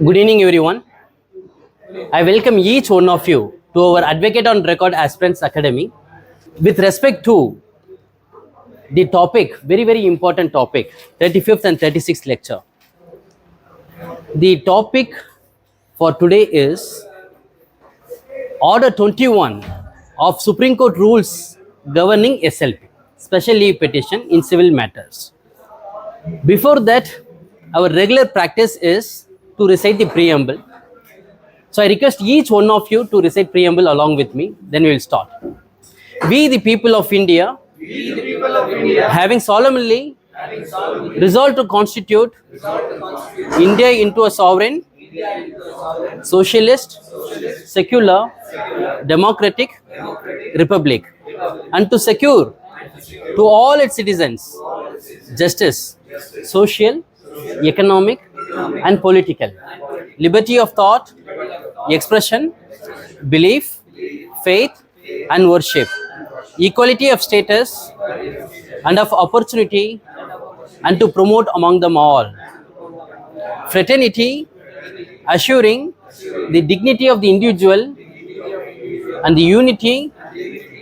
Good evening, everyone. I welcome each one of you to our Advocate on Record Aspirants Academy. With respect to the topic, very important topic, 35th and 36th lecture. The topic for today is Order 21 of Supreme Court rules governing SLP, Special Leave Petition in Civil Matters. Before that, our regular practice is to recite the preamble. So I request each one of you to recite preamble along with me, then we will start. We the people of India, having solemnly resolved to constitute India into a sovereign, socialist, secular, democratic republic, and to secure to all its citizens justice, social, economic, and political, liberty of thought, expression, belief, faith, and worship, equality of status and of opportunity, and to promote among them all fraternity, assuring the dignity of the individual and the unity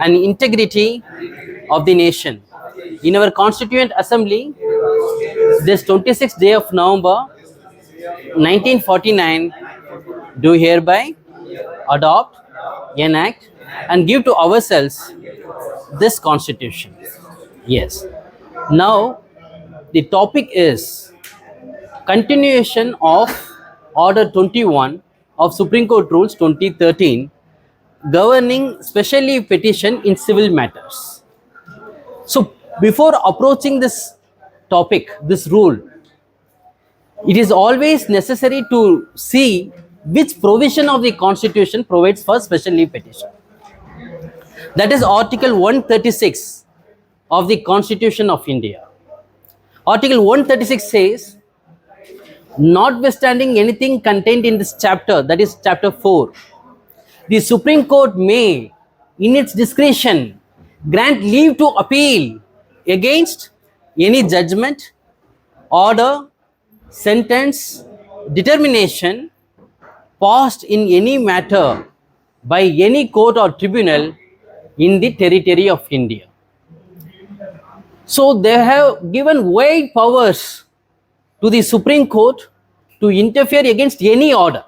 and integrity of the nation. In our Constituent Assembly, this 26th day of November 1949, do hereby adopt, enact, and give to ourselves this Constitution. Yes. Now, the topic is continuation of Order 21 of Supreme Court Rules 2013 governing special leave petition in civil matters. So, before approaching this topic, this rule, it is always necessary to see which provision of the Constitution provides for special leave petition. That is Article 136 of the Constitution of India. Article 136 says, notwithstanding anything contained in this chapter, that is chapter 4, the Supreme Court may, in its discretion, grant leave to appeal against any judgment, order, sentence, determination passed in any matter by any court or tribunal in the territory of India. So they have given wide powers to the Supreme Court to interfere against any order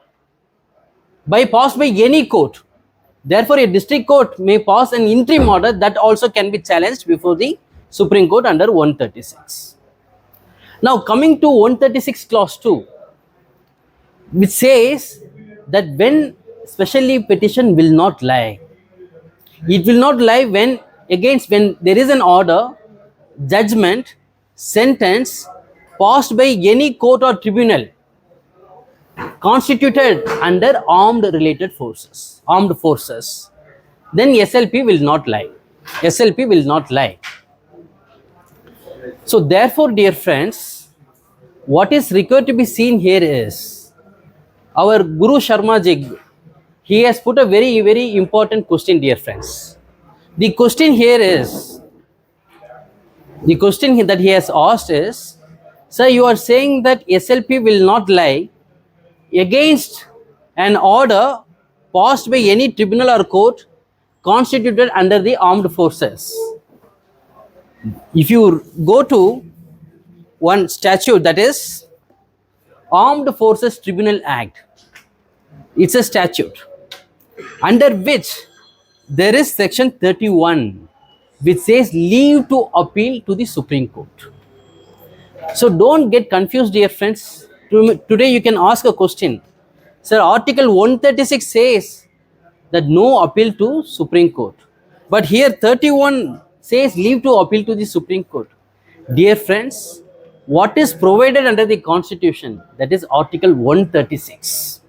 passed by any court. Therefore, a district court may pass an interim order that also can be challenged before the Supreme Court under 136. Now, coming to 136 clause 2, which says that when special leave petition will not lie, it will not lie when there is an order, judgment, sentence passed by any court or tribunal constituted under armed forces, then SLP will not lie. SLP will not lie. So therefore, dear friends, what is required to be seen here is our Guru Sharma ji, he has put a very important question, dear friends. The question that he has asked is, sir, you are saying that SLP will not lie against an order passed by any tribunal or court constituted under the armed forces. If you go to one statute, that is Armed Forces Tribunal Act, it's a statute under which there is section 31 which says leave to appeal to the Supreme Court. So don't get confused, dear friends. Today you can ask a question. Sir, Article 136 says that no appeal to Supreme Court. But here 31 says leave to appeal to the Supreme Court. Dear friends, what is provided under the Constitution? That is Article 136.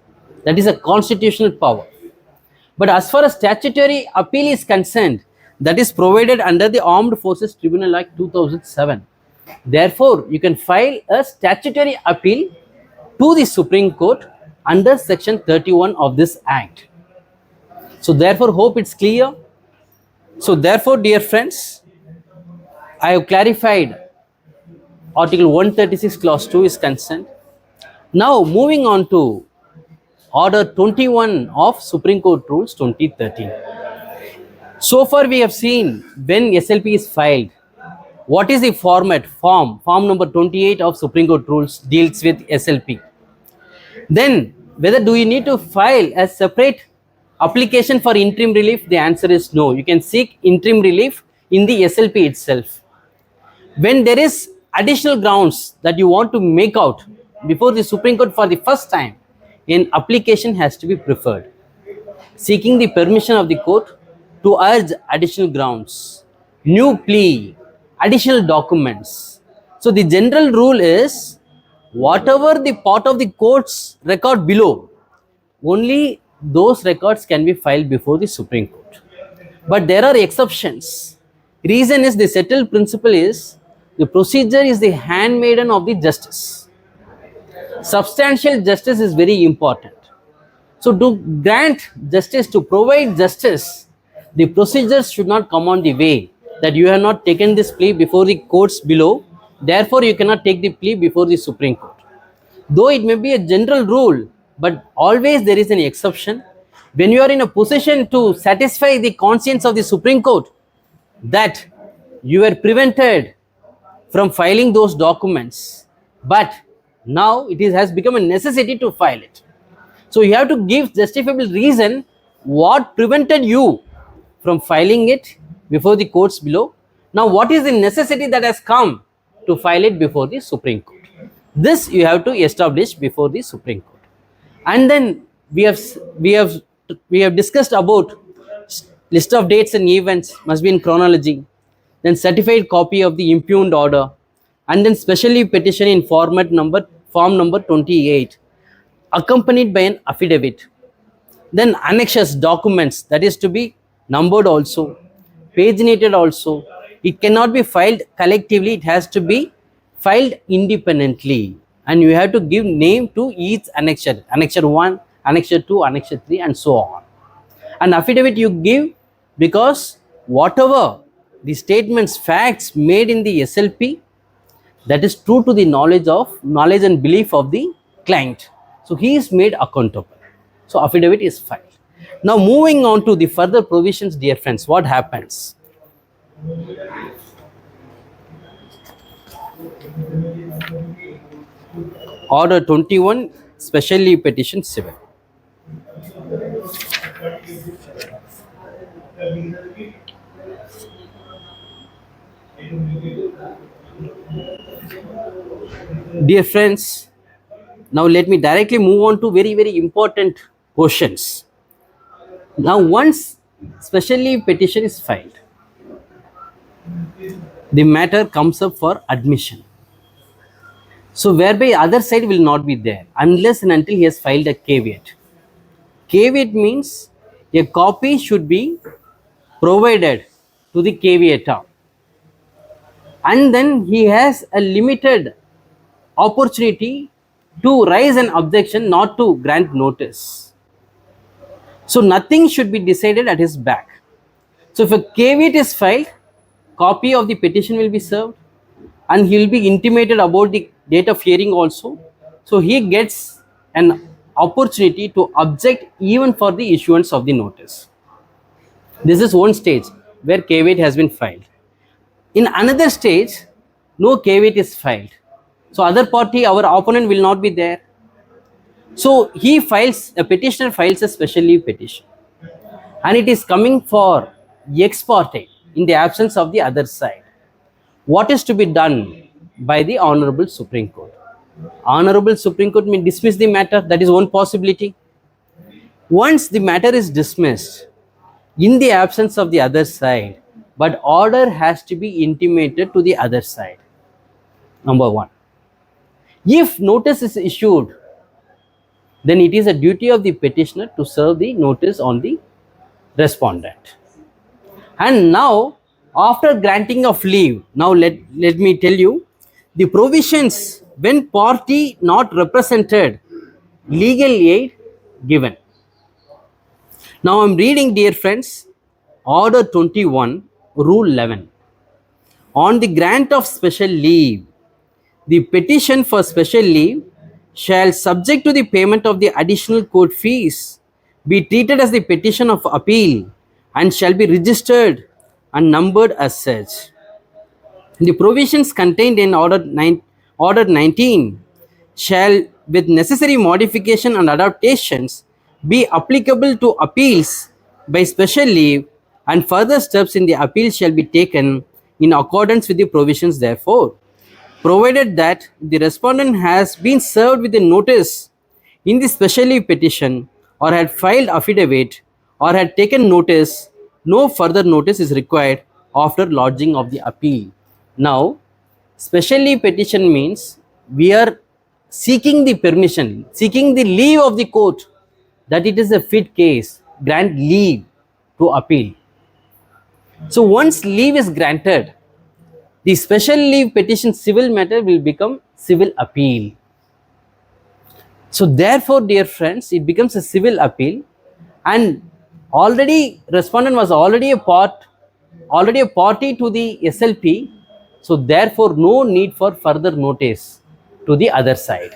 That is a constitutional power. But as far as statutory appeal is concerned, that is provided under the Armed Forces Tribunal Act 2007. Therefore, you can file a statutory appeal to the Supreme Court under section 31 of this act. So therefore, hope it's clear. So therefore, dear friends, I have clarified Article 136 clause 2 is concerned. Now moving on to Order 21 of Supreme Court Rules 2013. So far we have seen when SLP is filed, what is the format, form number 28 of Supreme Court Rules deals with SLP. Then whether do you need to file a separate application for interim relief? The answer is no. You can seek interim relief in the SLP itself. When there is additional grounds that you want to make out before the Supreme Court for the first time, an application has to be preferred, seeking the permission of the court to urge additional grounds, new plea, additional documents. So the general rule is whatever the part of the court's record below, only those records can be filed before the Supreme Court. But there are exceptions. Reason is the settled principle is the procedure is the handmaiden of the justice. Substantial justice is very important. So to grant justice, to provide justice, the procedures should not come on the way that you have not taken this plea before the courts below, therefore you cannot take the plea before the Supreme Court. Though it may be a general rule, but always there is an exception. When you are in a position to satisfy the conscience of the Supreme Court that you were prevented from filing those documents, but now it has become a necessity to file it. So you have to give justifiable reason what prevented you from filing it before the courts below. Now what is the necessity that has come to file it before the Supreme Court? This you have to establish before the Supreme Court. And then we have discussed about list of dates and events must be in chronology, then certified copy of the impugned order, and then specially petition in form number 28 accompanied by an affidavit. Then annexes documents that is to be numbered also, paginated also. It cannot be filed collectively, it has to be filed independently, and you have to give name to each annexure, annexure 1, annexure 2, annexure 3 and so on. An affidavit you give because whatever the statements, facts made in the SLP, that is true to the knowledge and belief of the client. So he is made accountable. So affidavit is filed. Now moving on to the further provisions, dear friends, what happens? Order 21, specially petition 7. Dear friends, now let me directly move on to very important questions. Now once specially petition is filed, the matter comes up for admission. So whereby other side will not be there unless and until he has filed a caveat. Caveat means a copy should be provided to the caveator, and then he has a limited opportunity to raise an objection, not to grant notice. So nothing should be decided at his back. So if a caveat is filed, copy of the petition will be served and he will be intimated about the date of hearing also. So he gets an opportunity to object even for the issuance of the notice. This is one stage where caveat has been filed. In another stage, no caveat is filed. So other party, our opponent will not be there. So a petitioner files a special leave petition and it is coming for ex parte in the absence of the other side. What is to be done by the Honorable Supreme Court? Honorable Supreme Court may dismiss the matter. That is one possibility. Once the matter is dismissed in the absence of the other side, but order has to be intimated to the other side. Number one. If notice is issued, then it is a duty of the petitioner to serve the notice on the respondent. And now, after granting of leave, now let me tell you the provisions when party not represented, legal aid given. Now I am reading, dear friends, Order 21, Rule 11. On the grant of special leave, the petition for special leave shall, subject to the payment of the additional court fees, be treated as the petition of appeal and shall be registered and numbered as such. The provisions contained in Order 19 shall, with necessary modification and adaptations, be applicable to appeals by special leave, and further steps in the appeal shall be taken in accordance with the provisions therefore, provided that the respondent has been served with a notice in the special leave petition or had filed affidavit or had taken notice. No further notice is required after lodging of the appeal. Now, special leave petition means we are seeking the permission, seeking the leave of the court that it is a fit case, grant leave to appeal. So once leave is granted, the special leave petition civil matter will become civil appeal. So therefore, dear friends, it becomes a civil appeal, and already respondent was already a party to the SLP. So therefore, no need for further notice to the other side.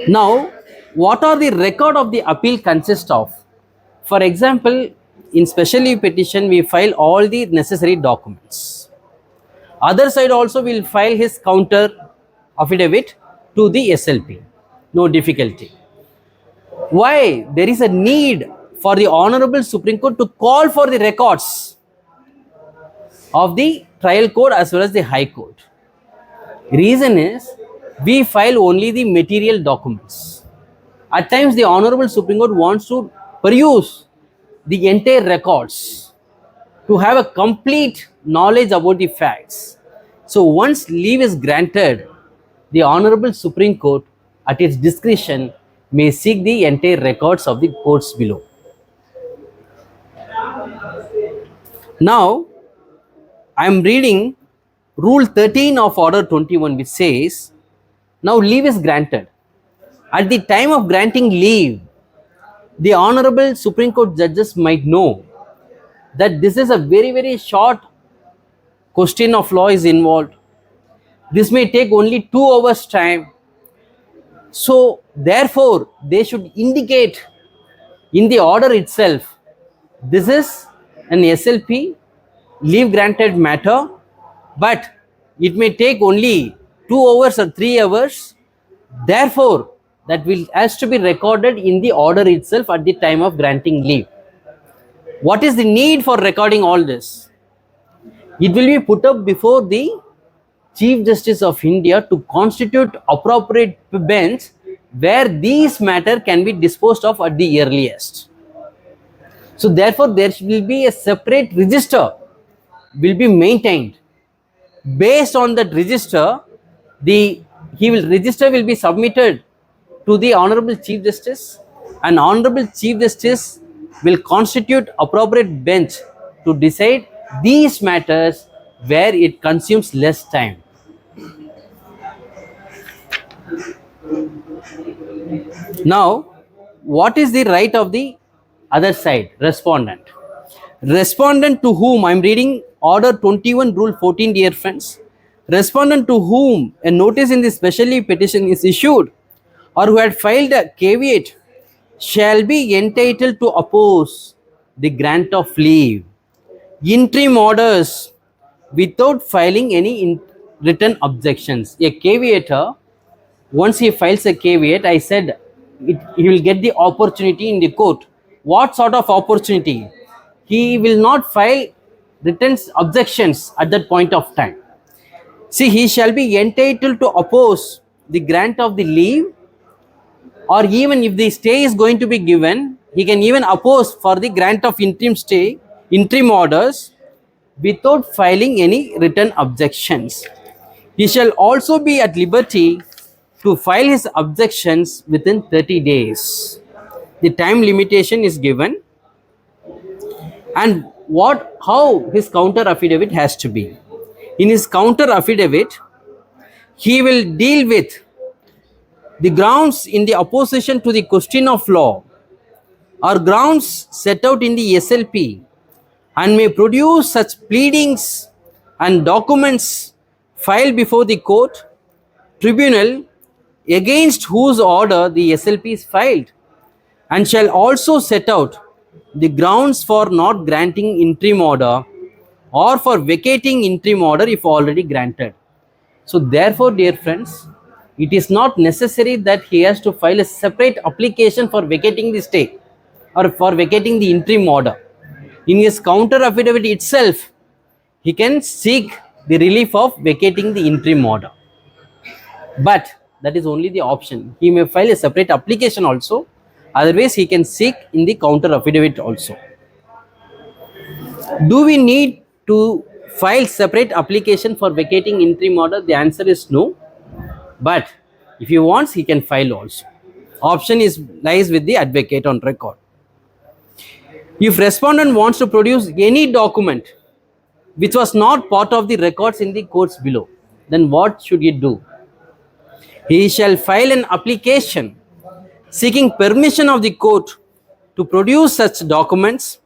Now, what are the record of the appeal consist of? For example, in special leave petition, we file all the necessary documents. Other side also will file his counter affidavit to the SLP. No difficulty. Why? There is a need for the Honorable Supreme Court to call for the records of the trial court as well as the High Court. Reason is, we file only the material documents. At times, the Honorable Supreme Court wants to peruse the entire records to have a complete knowledge about the facts. So once leave is granted, the Honorable Supreme Court at its discretion may seek the entire records of the courts below. Now, I am reading Rule 13 of Order 21, which says, now leave is granted. At the time of granting leave, the Honorable Supreme Court judges might know that this is a very, very short question of law is involved. This may take only 2 hours time. So therefore, they should indicate in the order itself, this is an SLP leave granted matter, but it may take only 2 hours or 3 hours. Therefore, that has to be recorded in the order itself at the time of granting leave. What is the need for recording all this? It will be put up before the Chief Justice of India to constitute appropriate bench where these matter can be disposed of at the earliest. So therefore, there will be a separate register will be maintained. Based on that register, register will be submitted to the Honorable Chief Justice, and Honorable Chief Justice will constitute appropriate bench to decide these matters where it consumes less time. Now, what is the right of the other side, respondent? Respondent to whom, I am reading Order 21, Rule 14, dear friends. Respondent to whom a notice in the special leave petition is issued or who had filed a caveat shall be entitled to oppose the grant of leave, interim orders without filing any written objections. A caveator, once he files a caveat, I said he will get the opportunity in the court. What sort of opportunity? He will not file written objections at that point of time. See, he shall be entitled to oppose the grant of the leave, or even if the stay is going to be given, he can even oppose for the grant of interim stay, interim orders without filing any written objections. He shall also be at liberty to file his objections within 30 days. The time limitation is given, and how his counter affidavit has to be. In his counter affidavit, he will deal with the grounds in the opposition to the question of law or grounds set out in the SLP, and may produce such pleadings and documents filed before the court, tribunal, against whose order the SLP is filed, and shall also set out the grounds for not granting interim order or for vacating interim order if already granted. So therefore, dear friends, it is not necessary that he has to file a separate application for vacating the stay or for vacating the interim order. In his counter affidavit itself, he can seek the relief of vacating the interim order. But that is only the option. He may file a separate application also. Otherwise, he can seek in the counter affidavit also. Do we need to file separate application for vacating interim order? The answer is no. But if he wants, he can file also. Option lies with the advocate on record. If respondent wants to produce any document which was not part of the records in the courts below, then what should he do? He shall file an application seeking permission of the court to produce such documents,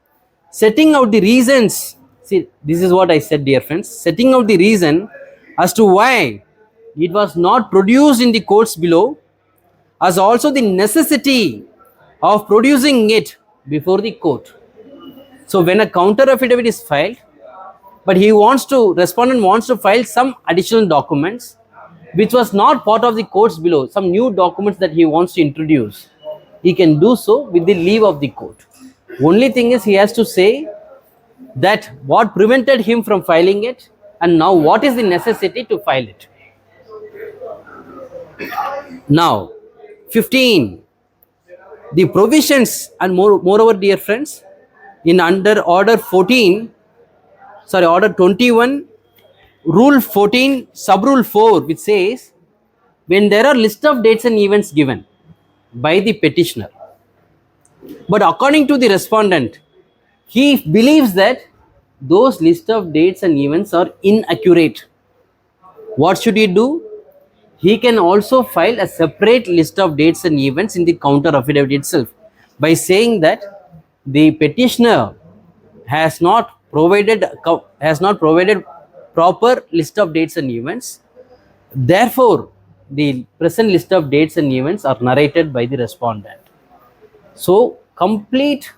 setting out the reasons. See, this is what I said, dear friends, setting out the reason as to why it was not produced in the courts below, as also the necessity of producing it before the court. So when a counter affidavit is filed, but respondent wants to file some additional documents which was not part of the courts below, some new documents that he wants to introduce, he can do so with the leave of the court. Only thing is, he has to say that what prevented him from filing it, and now what is the necessity to file it. Now 15, the provisions, and moreover, dear friends, in under order 21, rule 14, sub rule 4, which says, when there are list of dates and events given by the petitioner, but according to the respondent, he believes that those list of dates and events are inaccurate, what should he do? He can also file a separate list of dates and events in the counter affidavit itself by saying that the petitioner has not provided proper list of dates and events. Therefore, the present list of dates and events are narrated by the respondent. So, complete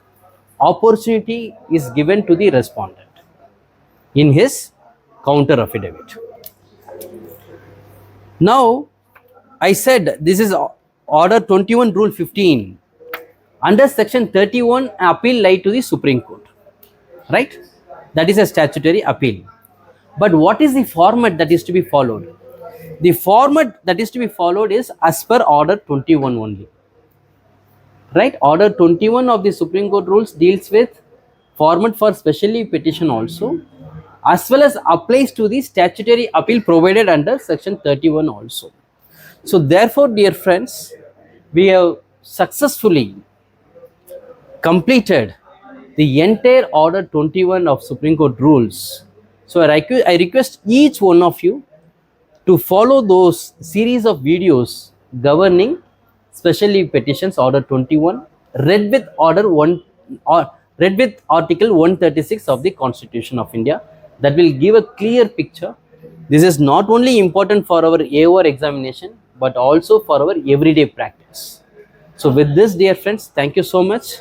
opportunity is given to the respondent in his counter affidavit. Now, I said this is order 21, rule 15. Under section 31, appeal lied to the Supreme Court, right? That is a statutory appeal. But what is the format that is to be followed? The format that is to be followed is as per order 21 only, right? Order 21 of the Supreme Court rules deals with format for special leave petition also, as well as applies to the statutory appeal provided under section 31 also. So therefore, dear friends, we have successfully completed the entire order 21 of Supreme Court rules. So I request each one of you to follow those series of videos governing special leave petitions order 21, read with order 1 or read with article 136 of the Constitution of India. That will give a clear picture. This is not only important for our AOR examination, but also for our everyday practice. So with this, dear friends, thank you so much.